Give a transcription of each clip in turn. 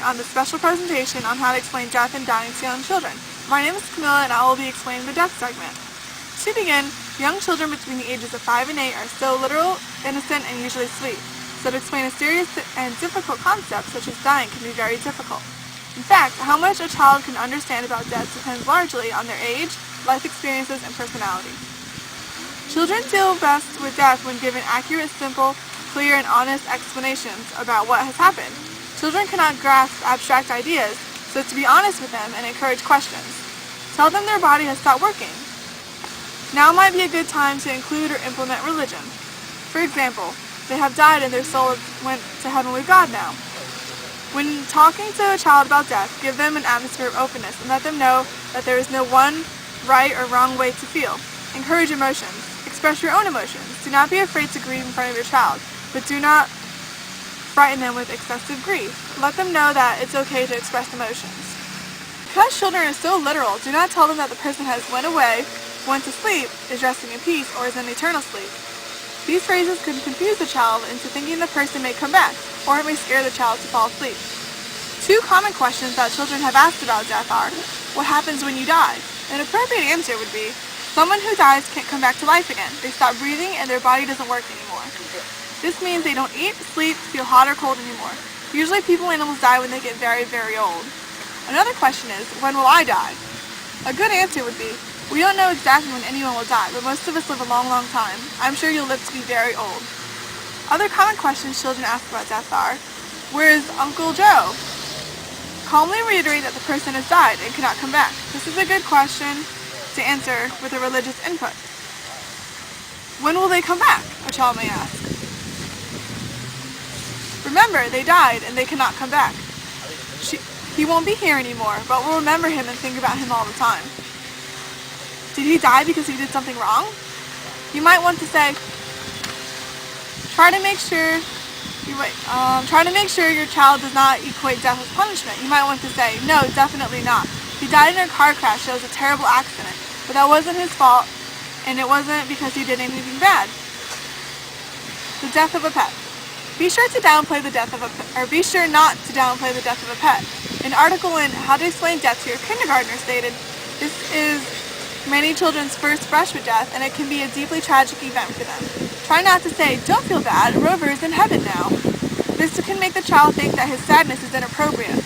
on the special presentation on how to explain death and dying to young children. My name is Camilla and I will be explaining the death segment. To begin, young children between the ages of 5 and 8 are still literal, innocent, and usually sweet, so to explain a serious and difficult concept such as dying can be very difficult. In fact, how much a child can understand about death depends largely on their age, life experiences, and personality. Children deal best with death when given accurate, simple, clear, and honest explanations about what has happened. Children cannot grasp abstract ideas, so to be honest with them and encourage questions. Tell them their body has stopped working. Now might be a good time to include or implement religion. For example, they have died and their soul went to heaven with God now. When talking to a child about death, give them an atmosphere of openness and let them know that there is no one right or wrong way to feel. Encourage emotions. Express your own emotions. Do not be afraid to grieve in front of your child, but do not frighten them with excessive grief. Let them know that it's okay to express emotions. Because children are so literal, do not tell them that the person has went away, went to sleep, is resting in peace, or is in eternal sleep. These phrases can confuse the child into thinking the person may come back, or it may scare the child to fall asleep. 2 common questions that children have asked about death are, what happens when you die? An appropriate answer would be, someone who dies can't come back to life again. They stop breathing and their body doesn't work anymore. This means they don't eat, sleep, feel hot or cold anymore. Usually people and animals die when they get very, very old. Another question is, when will I die? A good answer would be, we don't know exactly when anyone will die, but most of us live a long, long time. I'm sure you'll live to be very old. Other common questions children ask about death are, where is Uncle Joe? Calmly reiterate that the person has died and cannot come back. This is a good question to answer with a religious input. When will they come back? A child may ask. Remember, they died and they cannot come back. He won't be here anymore, but we'll remember him and think about him all the time. Did he die because he did something wrong? You might want to say, try to make sure your child does not equate death with punishment. You might want to say, no, definitely not. He died in a car crash that was a terrible accident, but that wasn't his fault, and it wasn't because he did anything bad. The death of a pet. Be sure not to downplay the death of a pet. An article in How to Explain Death to Your Kindergartner stated, this is many children's first brush with death, and it can be a deeply tragic event for them. Try not to say, don't feel bad, Rover is in heaven now. This can make the child think that his sadness is inappropriate.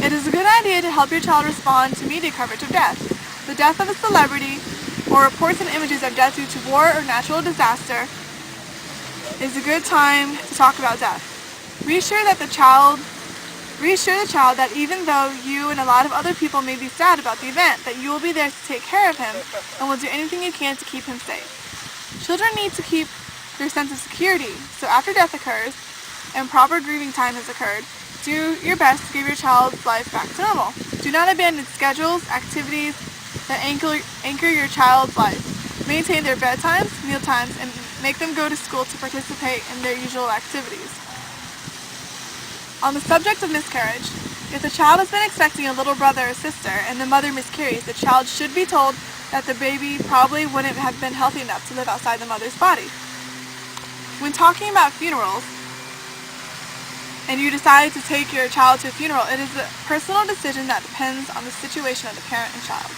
It is a good idea to help your child respond to media coverage of death. The death of a celebrity, or reports and images of death due to war or natural disaster, is a good time to talk about death. Reassure the child that even though you and a lot of other people may be sad about the event, that you will be there to take care of him and will do anything you can to keep him safe. Children need to keep their sense of security, so after death occurs and proper grieving time has occurred, do your best to give your child's life back to normal. Do not abandon schedules, activities that anchor your child's life. Maintain their bedtimes, meal times, and make them go to school to participate in their usual activities. On the subject of miscarriage, if the child has been expecting a little brother or sister and the mother miscarries, the child should be told that the baby probably wouldn't have been healthy enough to live outside the mother's body. When talking about funerals, and you decide to take your child to a funeral, it is a personal decision that depends on the situation of the parent and child.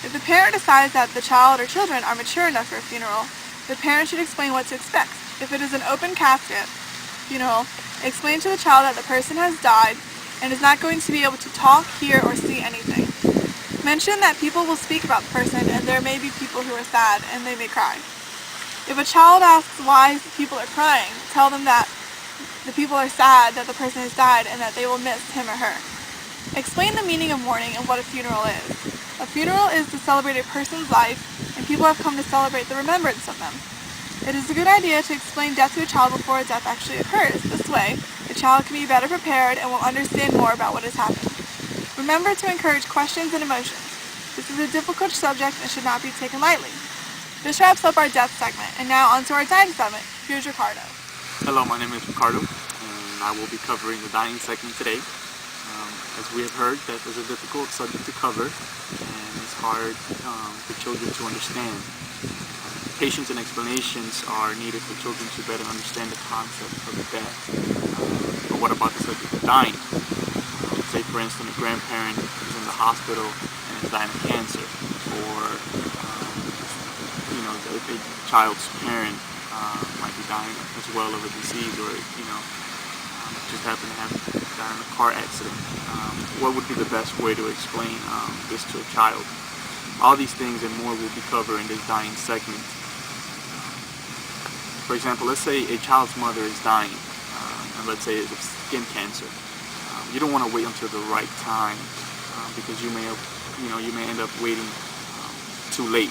If the parent decides that the child or children are mature enough for a funeral, the parent should explain what to expect. If it is an open casket funeral, explain to the child that the person has died and is not going to be able to talk, hear, or see anything. Mention that people will speak about the person and there may be people who are sad and they may cry. If a child asks why people are crying, tell them that the people are sad that the person has died and that they will miss him or her. Explain the meaning of mourning and what a funeral is. A funeral is to celebrate a person's life, and people have come to celebrate the remembrance of them. It is a good idea to explain death to a child before a death actually occurs. This way, the child can be better prepared and will understand more about what has happened. Remember to encourage questions and emotions. This is a difficult subject and should not be taken lightly. This wraps up our death segment, and now onto our dying segment. Here's Ricardo. Hello, my name is Ricardo, and I will be covering the dying segment today. As we have heard, death is a difficult subject to cover, and it's hard for children to understand. Patience and explanations are needed for children to better understand the concept of death. But what about the subject of dying? Say for instance a grandparent is in the hospital and is dying of cancer, or a child's parent might be dying as well of a disease, or just happen to have died in a car accident. What would be the best way to explain this to a child? All these things and more will be covered in this dying segment. For example, let's say a child's mother is dying, and let's say it's of skin cancer. You don't want to wait until the right time, because you may end up waiting too late.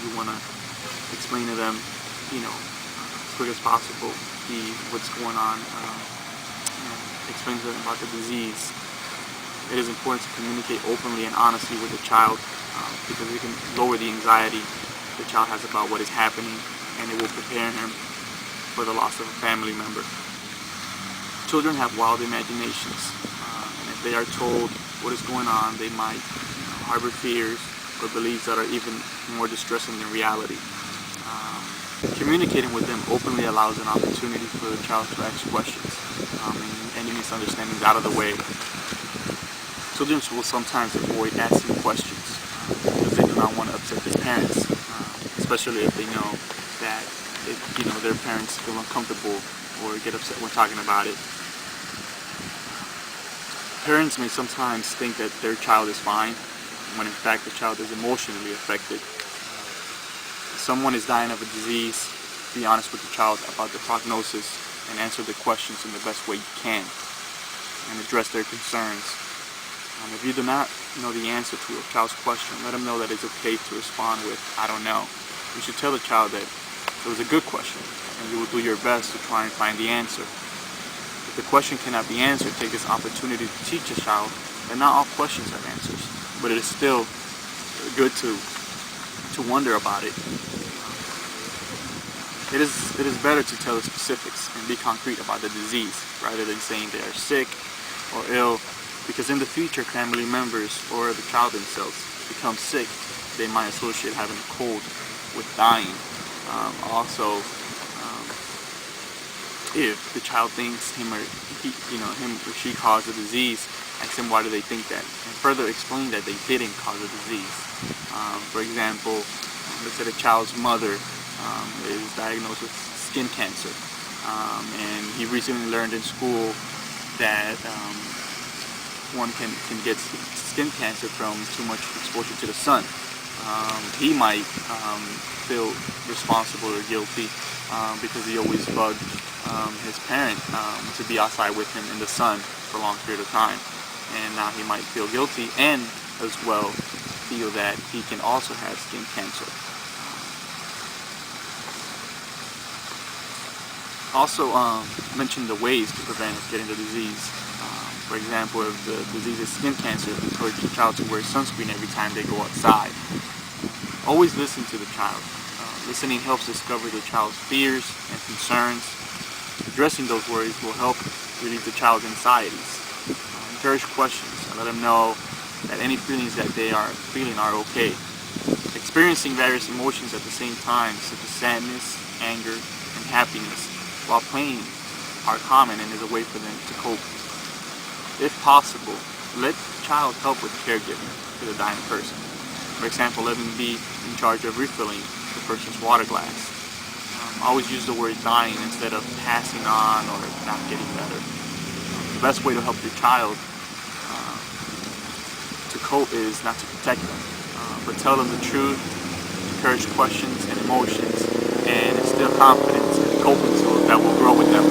You want to explain to them, as quick as possible, what's going on, and explain to them about the disease. It is important to communicate openly and honestly with the child, because it can lower the anxiety the child has about what is happening, and it will prepare him for the loss of a family member. Children have wild imaginations, and if they are told what is going on, they might harbor fears or beliefs that are even more distressing than reality. Communicating with them openly allows an opportunity for the child to ask questions, and any misunderstandings out of the way. Children will sometimes avoid asking questions because they do not want to upset their parents, especially if they know that their parents feel uncomfortable or get upset when talking about it. Parents may sometimes think that their child is fine, when in fact the child is emotionally affected. If someone is dying of a disease, be honest with the child about the prognosis and answer the questions in the best way you can, and address their concerns. If you do not know the answer to a child's question, let them know that it's okay to respond with, "I don't know." You should tell the child that it was a good question, and you will do your best to try and find the answer. If the question cannot be answered, take this opportunity to teach a child that not all questions have answers, but it is still good to wonder about it. It is better to tell the specifics and be concrete about the disease rather than saying they are sick or ill, because in the future family members or the child themselves become sick. They might associate having a cold with dying. Also, if the child thinks him or she caused the disease, ask them why do they think that, and further explain that they didn't cause the disease. For example, let's say the child's mother is diagnosed with skin cancer, and he recently learned in school that one can get skin cancer from too much exposure to the sun. He might feel responsible or guilty because he always bugged his parent to be outside with him in the sun for a long period of time, and now he might feel guilty and as well feel that he can also have skin cancer. Also mention the ways to prevent getting the disease. For example, if the disease is skin cancer, encourage the child to wear sunscreen every time they go outside. Always listen to the child. Listening helps discover the child's fears and concerns. Addressing those worries will help relieve the child's anxieties. Encourage questions and let them know that any feelings that they are feeling are okay. Experiencing various emotions at the same time, such as sadness, anger, and happiness, while playing are common and is a way for them to cope. If possible, let the child help with caregiving to the dying person. For example, let them be in charge of refilling the person's water glass. Always use the word dying instead of passing on or not getting better. The best way to help your child to cope is not to protect them, but tell them the truth, encourage questions and emotions, and instill confidence and coping skills that will grow with them.